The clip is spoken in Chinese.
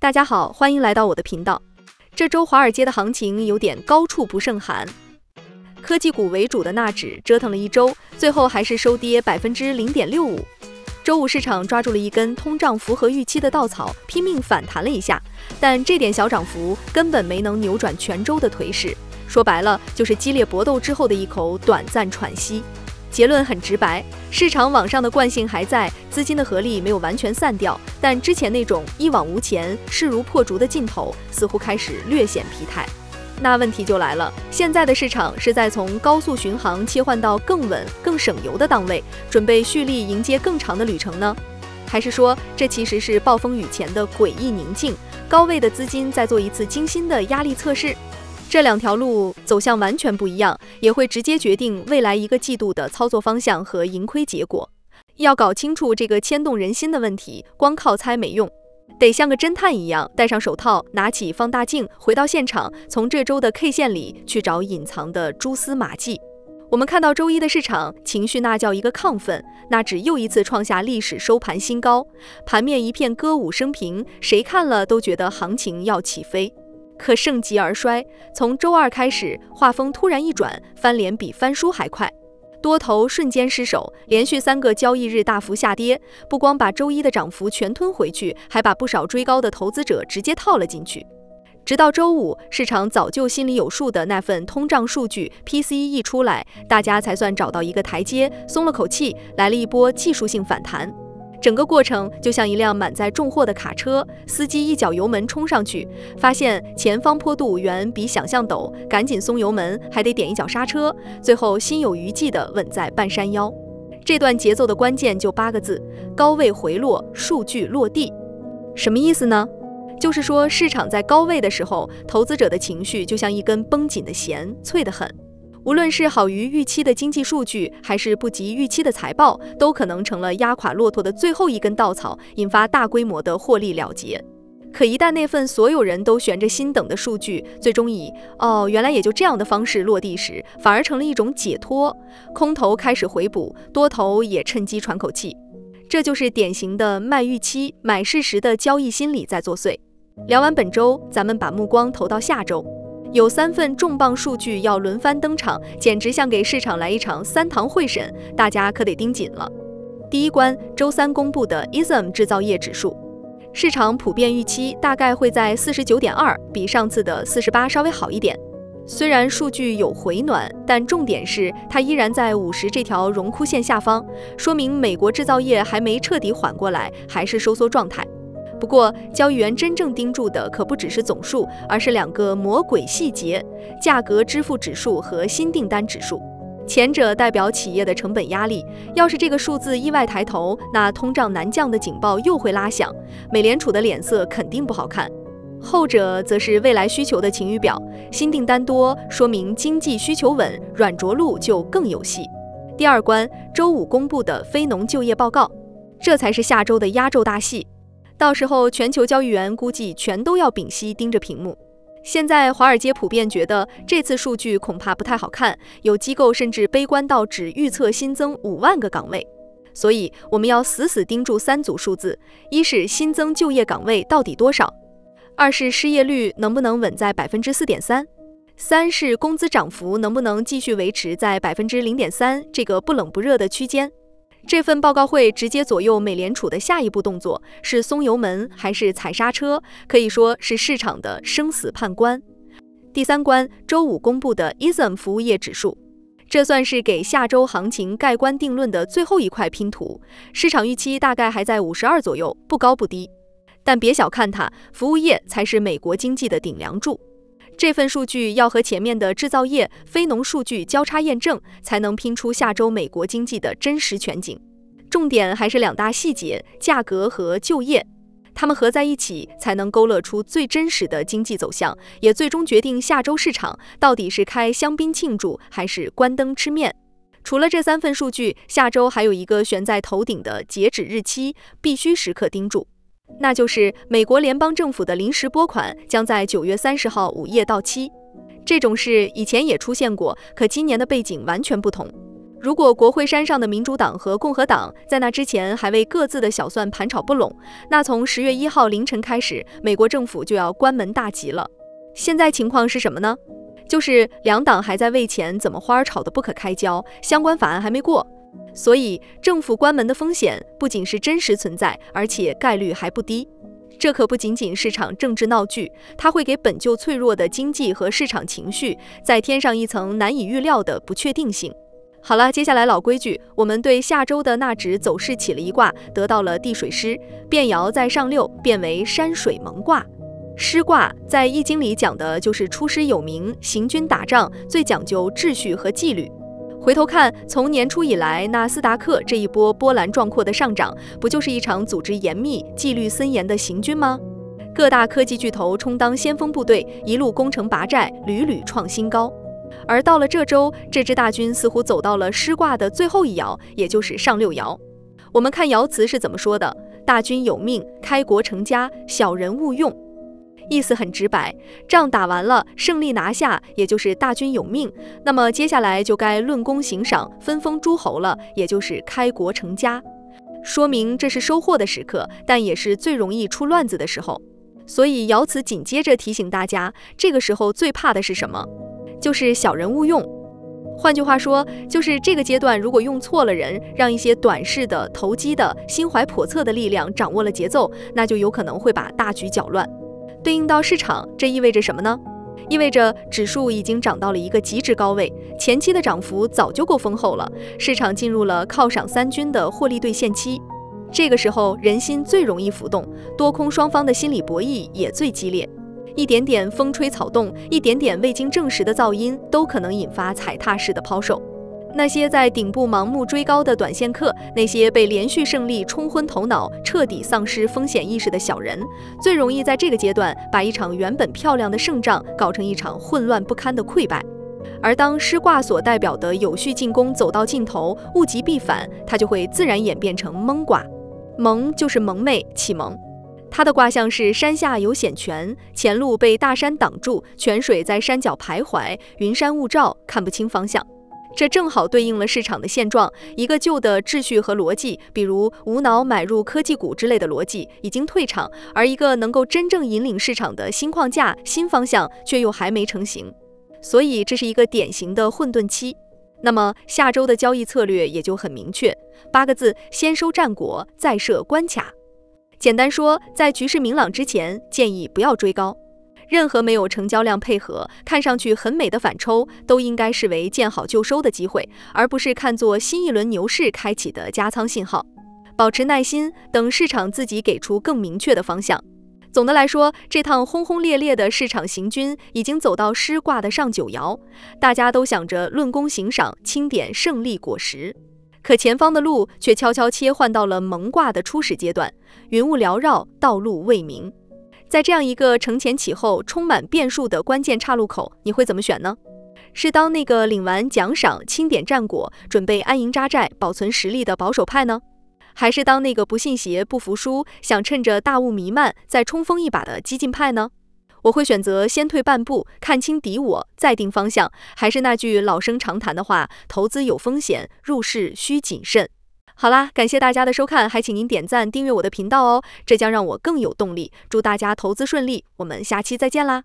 大家好，欢迎来到我的频道。这周华尔街的行情有点高处不胜寒，科技股为主的纳指折腾了一周，最后还是收跌0.65%。周五市场抓住了一根通胀符合预期的稻草，拼命反弹了一下，但这点小涨幅根本没能扭转全周的颓势。说白了，就是激烈搏斗之后的一口短暂喘息。结论很直白，市场往上的惯性还在，资金的合力没有完全散掉，但之前那种一往无前、势如破竹的劲头似乎开始略显疲态。那问题就来了，现在的市场是在从高速巡航切换到更稳、更省油的档位，准备蓄力迎接更长的旅程呢？还是说，这其实是暴风雨前的诡异宁静，高位的资金在做一次精心的压力测试？这两条路走向完全不一样，也会直接决定未来一个季度的操作方向和盈亏结果。要搞清楚这个牵动人心的问题，光靠猜没用，得像个侦探一样，戴上手套，拿起放大镜，回到现场，从这周的 K 线里去找隐藏的蛛丝马迹。我们看到周一的市场情绪那叫一个亢奋，纳指又一次创下历史收盘新高，盘面一片歌舞升平，谁看了都觉得行情要起飞。可盛极而衰，从周二开始，画风突然一转，翻脸比翻书还快，多头瞬间失守，连续3个交易日大幅下跌，不光把周一的涨幅全吞回去，还把不少追高的投资者直接套了进去。直到周五，市场早就心里有数的那份通胀数据 PCE 一出来，大家才算找到一个台阶，松了口气，来了一波技术性反弹。整个过程就像一辆满载重货的卡车，司机一脚油门冲上去，发现前方坡度远比想象陡，赶紧松油门，还得点一脚刹车，最后心有余悸地稳在半山腰。这段节奏的关键就8个字：高位回落，数据落地。什么意思呢？就是说市场在高位的时候，投资者的情绪就像一根绷紧的弦，脆得很。无论是好于预期的经济数据，还是不及预期的财报，都可能成了压垮骆驼的最后一根稻草，引发大规模的获利了结。可一旦那份所有人都悬着心等的数据，最终以原来也就这样的方式落地时，反而成了一种解脱，空头开始回补，多头也趁机喘口气。这就是典型的卖预期、买事实的交易心理在作祟。聊完本周，咱们把目光投到下周。有3份重磅数据要轮番登场，简直像给市场来一场3堂会审，大家可得盯紧了。第一关，周三公布的 ISM 制造业指数，市场普遍预期大概会在 49.2， 比上次的48稍微好一点。虽然数据有回暖，但重点是它依然在50这条荣枯线下方，说明美国制造业还没彻底缓过来，还是收缩状态。不过，交易员真正盯住的可不只是总数，而是2个魔鬼细节：价格支付指数和新订单指数。前者代表企业的成本压力，要是这个数字意外抬头，那通胀难降的警报又会拉响，美联储的脸色肯定不好看。后者则是未来需求的晴雨表，新订单多，说明经济需求稳，软着陆就更有戏。第二关，周五公布的非农就业报告，这才是下周的压轴大戏。到时候全球交易员估计全都要屏息盯着屏幕。现在华尔街普遍觉得这次数据恐怕不太好看，有机构甚至悲观到只预测新增5万个岗位。所以我们要死死盯住3组数字：一是新增就业岗位到底多少；2是失业率能不能稳在 4.3%； 3是工资涨幅能不能继续维持在 0.3% 这个不冷不热的区间。这份报告会直接左右美联储的下一步动作，是松油门还是踩刹车，可以说是市场的生死判官。第3关，周五公布的 ISM 服务业指数，这算是给下周行情盖棺定论的最后一块拼图，市场预期大概还在52左右，不高不低。但别小看它，服务业才是美国经济的顶梁柱。这份数据要和前面的制造业、非农数据交叉验证，才能拼出下周美国经济的真实全景。重点还是2大细节：价格和就业，它们合在一起才能勾勒出最真实的经济走向，也最终决定下周市场到底是开香槟庆祝还是关灯吃面。除了这3份数据，下周还有一个悬在头顶的截止日期，必须时刻盯住。那就是美国联邦政府的临时拨款将在9月30号午夜到期。这种事以前也出现过，可今年的背景完全不同。如果国会山上的民主党和共和党在那之前还为各自的小算盘吵不拢，那从10月1号凌晨开始，美国政府就要关门大吉了。现在情况是什么呢？就是两党还在为钱怎么花吵得不可开交，相关法案还没过。所以政府关门的风险不仅是真实存在，而且概率还不低。这可不仅仅是场政治闹剧，它会给本就脆弱的经济和市场情绪再添上一层难以预料的不确定性。好了，接下来老规矩，我们对下周的纳指走势起了一卦，得到了地水师，变爻在上六，变为山水蒙卦。师卦在易经里讲的就是出师有名，行军打仗最讲究秩序和纪律。回头看，从年初以来，纳斯达克这一波波澜壮阔的上涨，不就是一场组织严密、纪律森严的行军吗？各大科技巨头充当先锋部队，一路攻城拔寨，屡屡创新高。而到了这周，这支大军似乎走到了师卦的最后一爻，也就是上六爻。我们看爻辞是怎么说的：大军有命，开国成家，小人勿用。意思很直白，仗打完了，胜利拿下，也就是大军有命，那么接下来就该论功行赏，分封诸侯了，也就是开国成家。说明这是收获的时刻，但也是最容易出乱子的时候。所以爻辞紧接着提醒大家，这个时候最怕的是什么？就是小人勿用。换句话说，就是这个阶段如果用错了人，让一些短视的、投机的、心怀叵测的力量掌握了节奏，那就有可能会把大局搅乱。对应到市场，这意味着什么呢？意味着指数已经涨到了一个极致高位，前期的涨幅早就够丰厚了，市场进入了犒赏三军的获利兑现期。这个时候人心最容易浮动，多空双方的心理博弈也最激烈。一点点风吹草动，一点点未经证实的噪音，都可能引发踩踏式的抛售。那些在顶部盲目追高的短线客，那些被连续胜利冲昏头脑、彻底丧失风险意识的小人，最容易在这个阶段把一场原本漂亮的胜仗搞成一场混乱不堪的溃败。而当师卦所代表的有序进攻走到尽头，物极必反，它就会自然演变成蒙卦。蒙就是蒙昧、启蒙。它的卦象是山下有险泉，前路被大山挡住，泉水在山脚徘徊，云山雾罩，看不清方向。这正好对应了市场的现状，一个旧的秩序和逻辑，比如无脑买入科技股之类的逻辑已经退场，而一个能够真正引领市场的新框架、新方向却又还没成型。所以这是一个典型的混沌期。那么下周的交易策略也就很明确，8个字：先收战果，再设关卡。简单说，在局势明朗之前，建议不要追高。任何没有成交量配合，看上去很美的反抽，都应该视为见好就收的机会，而不是看作新一轮牛市开启的加仓信号。保持耐心，等市场自己给出更明确的方向。总的来说，这趟轰轰烈烈的市场行军已经走到师卦的上9爻，大家都想着论功行赏，清点胜利果实。可前方的路却悄悄切换到了蒙卦的初始阶段，云雾缭绕，道路未明。在这样一个承前启后、充满变数的关键岔路口，你会怎么选呢？是当那个领完奖赏、清点战果、准备安营扎寨、保存实力的保守派呢？还是当那个不信邪、不服输、想趁着大雾弥漫再冲锋一把的激进派呢？我会选择先退半步，看清敌我，再定方向。还是那句老生常谈的话，投资有风险，入市需谨慎。好啦，感谢大家的收看，还请您点赞订阅我的频道哦，这将让我更有动力。祝大家投资顺利，我们下期再见啦！